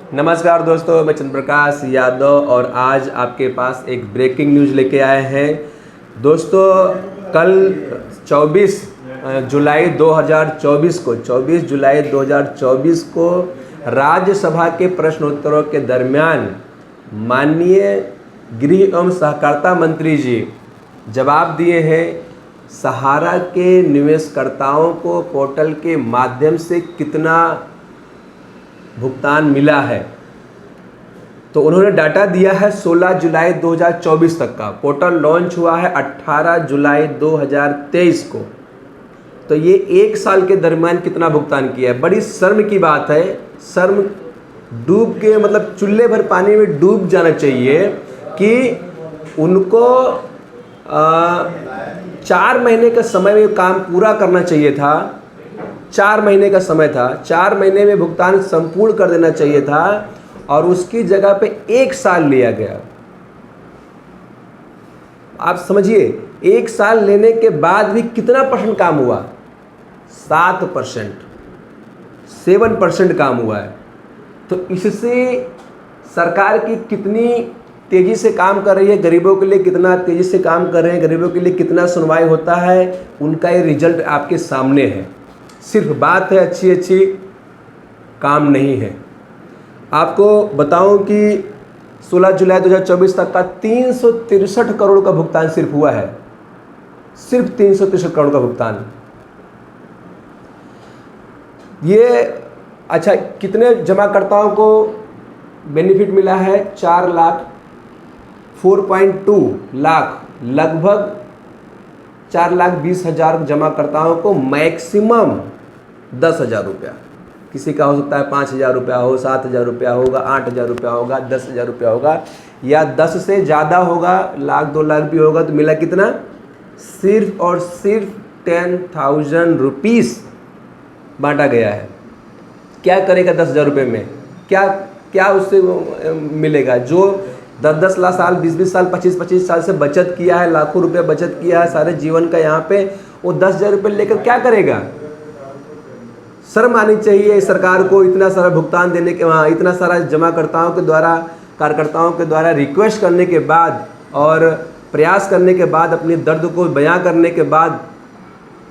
नमस्कार दोस्तों, मैं चंद्रप्रकाश यादव और आज आपके पास एक ब्रेकिंग न्यूज़ लेके आए हैं। दोस्तों, कल 24 जुलाई 2024 को 24 जुलाई 2024 को राज्यसभा के प्रश्नोत्तरों के दरमियान माननीय गृह एवं सहकारिता मंत्री जी जवाब दिए हैं। सहारा के निवेशकर्ताओं को पोर्टल के माध्यम से कितना भुगतान मिला है, तो उन्होंने डाटा दिया है 16 जुलाई 2024 तक का। पोर्टल लॉन्च हुआ है 18 जुलाई 2023 को। तो ये एक साल के दरमियान कितना भुगतान किया है। बड़ी शर्म की बात है। शर्म डूब के मतलब चुल्ले भर पानी में डूब जाना चाहिए कि उनको 4 महीने का समय में काम पूरा करना चाहिए था। 4 महीने का समय था, 4 महीने में भुगतान संपूर्ण कर देना चाहिए था और उसकी जगह पे 1 साल लिया गया। आप समझिए, 1 साल लेने के बाद भी कितना परसेंट काम हुआ? 7%, 7% काम हुआ है। तो इससे सरकार की कितनी तेज़ी से काम कर रही है, गरीबों के लिए कितना तेज़ी से काम कर रहे हैं, गरीबों के लिए कितना सुनवाई होता है, उनका ये रिजल्ट आपके सामने है। सिर्फ बात है, अच्छी काम नहीं है। आपको बताऊं कि 16 जुलाई 2024 तक का 363 करोड़ का भुगतान सिर्फ हुआ है। सिर्फ 363 करोड़ का भुगतान। ये अच्छा, कितने जमाकर्ताओं को बेनिफिट मिला है? 4.2 लाख, लगभग 4,20,000 जमाकर्ताओं को मैक्सिमम 10,000 रुपया। किसी का हो सकता है 5,000 रुपया हो, 7,000 रुपया होगा, 8,000 रुपया होगा, 10,000 रुपया होगा, या 10 से ज़्यादा होगा, लाख 2 लाख भी होगा। तो मिला कितना? सिर्फ और सिर्फ 10,000 रुपीज़ बांटा गया है। क्या करेगा 10,000 रुपये में? क्या उससे मिलेगा? जो 10-10 लाख साल, 20-20 साल, 25-25 साल से बचत किया है, लाखों रुपए बचत किया है सारे जीवन का, यहाँ पे वो 10,000 रुपये लेकर क्या करेगा? शर्म आनी चाहिए सरकार को इतना सारा भुगतान देने के, वहाँ इतना सारा जमाकर्ताओं के द्वारा, कार्यकर्ताओं के द्वारा रिक्वेस्ट करने के बाद और प्रयास करने के बाद, अपने दर्द को बयां करने के बाद,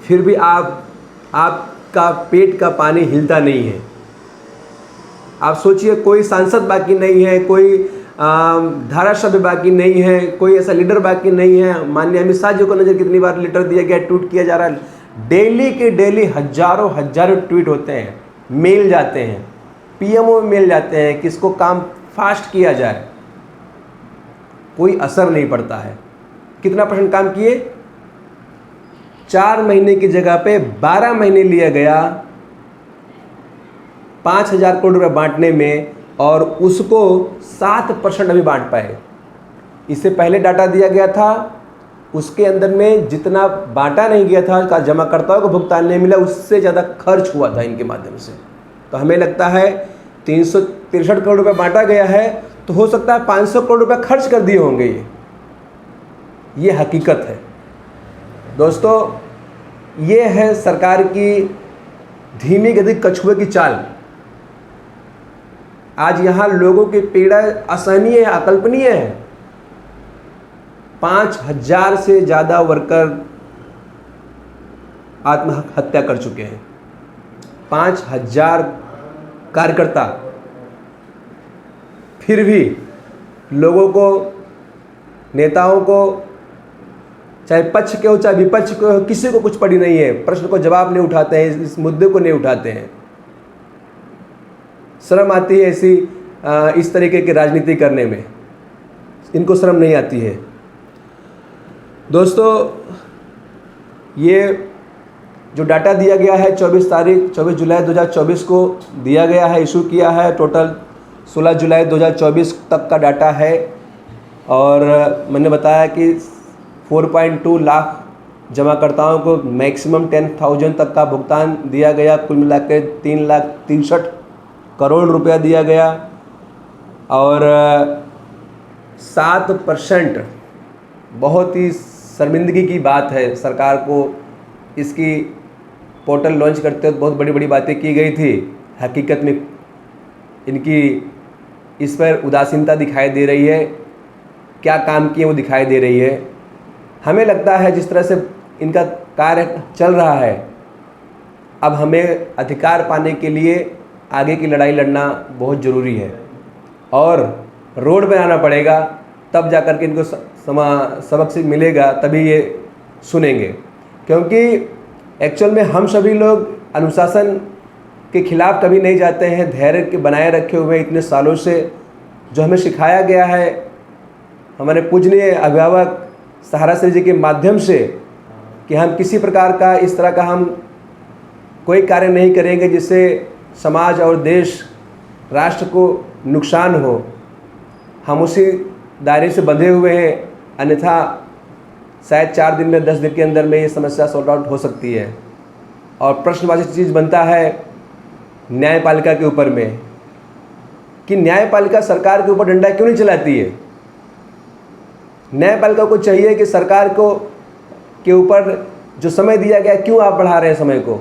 फिर भी आपका पेट का पानी हिलता नहीं है। आप सोचिए, कोई सांसद बाकी नहीं है, कोई धारासभ्य बाकी नहीं है, कोई ऐसा लीडर बाकी नहीं है। माननीय अमित शाह जी को नजर कितनी बार लेटर दिया गया, ट्वीट किया जा रहा है। डेली के डेली हजारों ट्वीट होते हैं, मेल जाते हैं, पीएमओ में मेल जाते हैं कि इसको काम फास्ट किया जाए। कोई असर नहीं पड़ता है। कितना परसेंट काम किए? 4 महीने की जगह पे 12 महीने लिया गया 5,000 करोड़ रुपये बांटने में, और उसको 7% अभी बांट पाए। इससे पहले डाटा दिया गया था, उसके अंदर में जितना बांटा नहीं गया था, का जमाकर्ताओं को भुगतान नहीं मिला, उससे ज़्यादा खर्च हुआ था इनके माध्यम से। तो हमें लगता है 363 करोड़ रुपये बांटा गया है, तो हो सकता है 500 करोड़ रुपये खर्च कर दिए होंगे। ये हकीकत है दोस्तों। ये है सरकार की धीमी गति कछुए की चाल। आज यहाँ लोगों की पीड़ा असहनीय है, अकल्पनीय है। 5,000 से ज़्यादा वर्कर आत्महत्या कर चुके हैं। 5,000 कार्यकर्ता। फिर भी लोगों को, नेताओं को, चाहे पक्ष के हो चाहे विपक्ष के हो, किसी को कुछ पड़ी नहीं है। प्रश्न को जवाब नहीं उठाते हैं, इस मुद्दे को नहीं उठाते हैं। शर्म आती है ऐसी इस तरीके की राजनीति करने में। इनको शर्म नहीं आती है। दोस्तों, ये जो डाटा दिया गया है 24 जुलाई 2024 को दिया गया है, इशू किया है। टोटल 16 जुलाई 2024 तक का डाटा है। और मैंने बताया कि 4.2 लाख जमाकर्ताओं को मैक्सिमम 10,000 तक का भुगतान दिया गया। कुल मिलाकर 3,63 करोड़ रुपया दिया गया। और 7% बहुत ही शर्मिंदगी की बात है। सरकार को इसकी पोर्टल लॉन्च करते वक्त बहुत बड़ी बड़ी बातें की गई थी। हकीकत में इनकी इस पर उदासीनता दिखाई दे रही है, क्या काम किए वो दिखाई दे रही है। हमें लगता है जिस तरह से इनका कार्य चल रहा है, अब हमें अधिकार पाने के लिए आगे की लड़ाई लड़ना बहुत ज़रूरी है और रोड पे आना पड़ेगा, तब जा कर के इनको सबक से मिलेगा, तभी ये सुनेंगे। क्योंकि एक्चुअल में हम सभी लोग अनुशासन के खिलाफ कभी नहीं जाते हैं। धैर्य के बनाए रखे हुए इतने सालों से जो हमें सिखाया गया है हमारे पूजनीय अभिभावक सहारा श्री जी के माध्यम से कि हम किसी प्रकार का इस तरह का हम कोई कार्य नहीं करेंगे जिससे समाज और देश राष्ट्र को नुकसान हो। हम उसी दायरे से बंधे हुए हैं, अन्यथा शायद 4 दिन में 10 दिन के अंदर में ये समस्या सॉर्ट आउट हो सकती है। और प्रश्नवाची चीज़ बनता है न्यायपालिका के ऊपर में कि न्यायपालिका सरकार के ऊपर डंडा क्यों नहीं चलाती है। न्यायपालिका को चाहिए कि सरकार को के ऊपर जो समय दिया गया क्यों आप बढ़ा रहे हैं समय को।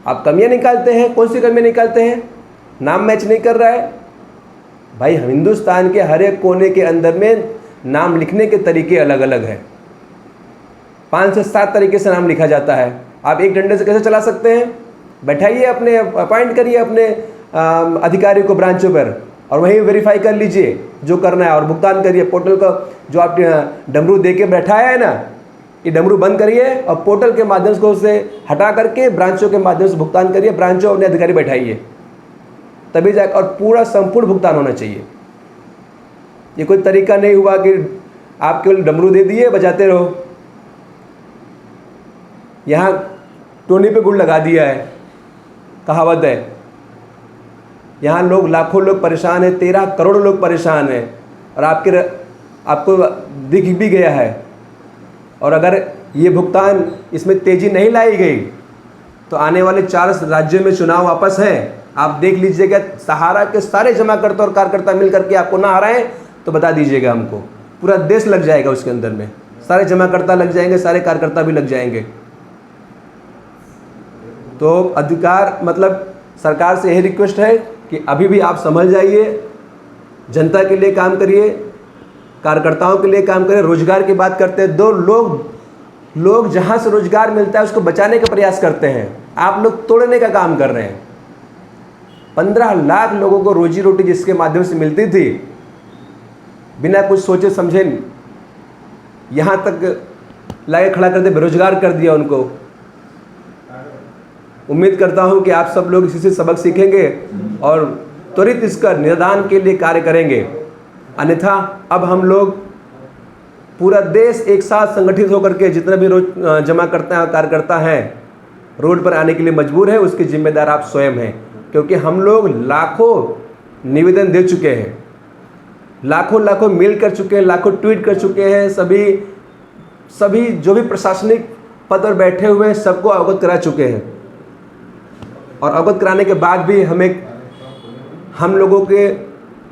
आप कमियां निकालते हैं, कौन सी कमियां निकालते हैं? नाम मैच नहीं कर रहा है भाई। हिंदुस्तान के हर एक कोने के अंदर में नाम लिखने के तरीके अलग अलग हैं। 5 से 7 तरीके से नाम लिखा जाता है। आप एक डंडे से कैसे चला सकते हैं? बैठाइए, अपने अपॉइंट करिए अपने अधिकारी को ब्रांचों पर और वहीं वेरीफाई कर लीजिए जो करना है और भुगतान करिए। पोर्टल का जो आप डमरू दे के बैठाया है ना, ये डमरू बंद करिए और पोर्टल के माध्यम से उसे हटा करके ब्रांचों के माध्यम से भुगतान करिए। ब्रांचों अपने अधिकारी बैठाइए, तभी जाकर और पूरा संपूर्ण भुगतान होना चाहिए। ये कोई तरीका नहीं हुआ कि आप केवल डमरू दे दिए बजाते रहो। यहाँ टोनी पे गुड़ लगा दिया है, कहावत है। यहाँ लोग लाखों लोग परेशान हैं, 13 करोड़ लोग परेशान हैं और आपको दिख भी गया है। और अगर ये भुगतान इसमें तेज़ी नहीं लाई गई तो आने वाले 4 राज्यों में चुनाव वापस हैं। आप देख लीजिएगा, सहारा के सारे जमाकर्ता और कार्यकर्ता मिल करके आपको ना हराएं तो बता दीजिएगा हमको। पूरा देश लग जाएगा उसके अंदर में, सारे जमाकर्ता लग जाएंगे, सारे कार्यकर्ता भी लग जाएंगे। तो अधिकार मतलब सरकार से यही रिक्वेस्ट है कि अभी भी आप संभल जाइए, जनता के लिए काम करिए, कार्यकर्ताओं के लिए काम करिए। रोजगार की बात करते हैं, 2 लोग जहाँ से रोजगार मिलता है उसको बचाने का प्रयास करते हैं, आप लोग तोड़ने का काम कर रहे हैं। 15 लाख लोगों को रोजी रोटी जिसके माध्यम से मिलती थी, बिना कुछ सोचे समझे यहाँ तक लाके खड़ा कर दे, बेरोजगार कर दिया उनको। उम्मीद करता हूँ कि आप सब लोग इसी से सबक सीखेंगे और त्वरित इसका निदान के लिए कार्य करेंगे। अन्यथा अब हम लोग पूरा देश एक साथ संगठित होकर के जितने भी जमा करते हैं कार्यकर्ता हैं रोड पर आने के लिए मजबूर है। उसके जिम्मेदार आप स्वयं हैं, क्योंकि हम लोग लाखों निवेदन दे चुके हैं, लाखों मेल कर चुके हैं, लाखों ट्वीट कर चुके हैं। सभी जो भी प्रशासनिक पद पर बैठे हुए हैं सबको अवगत करा चुके हैं। और अवगत कराने के बाद भी हम लोगों के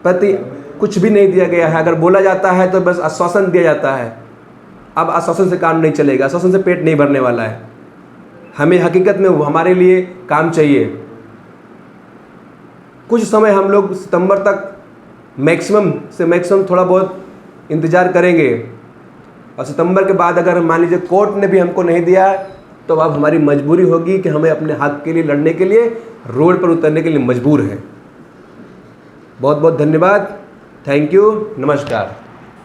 प्रति कुछ भी नहीं दिया गया है। अगर बोला जाता है तो बस आश्वासन दिया जाता है। अब आश्वासन से काम नहीं चलेगा, आश्वासन से पेट नहीं भरने वाला है। हमें हकीकत में हमारे लिए काम चाहिए। कुछ समय हम लोग सितंबर तक मैक्सिमम से मैक्सिमम थोड़ा बहुत इंतज़ार करेंगे और सितंबर के बाद अगर मान लीजिए कोर्ट ने भी हमको नहीं दिया तो अब हमारी मजबूरी होगी कि हमें अपने हक के लिए लड़ने के लिए रोड पर उतरने के लिए मजबूर हैं। बहुत बहुत धन्यवाद, थैंक यू, नमस्कार।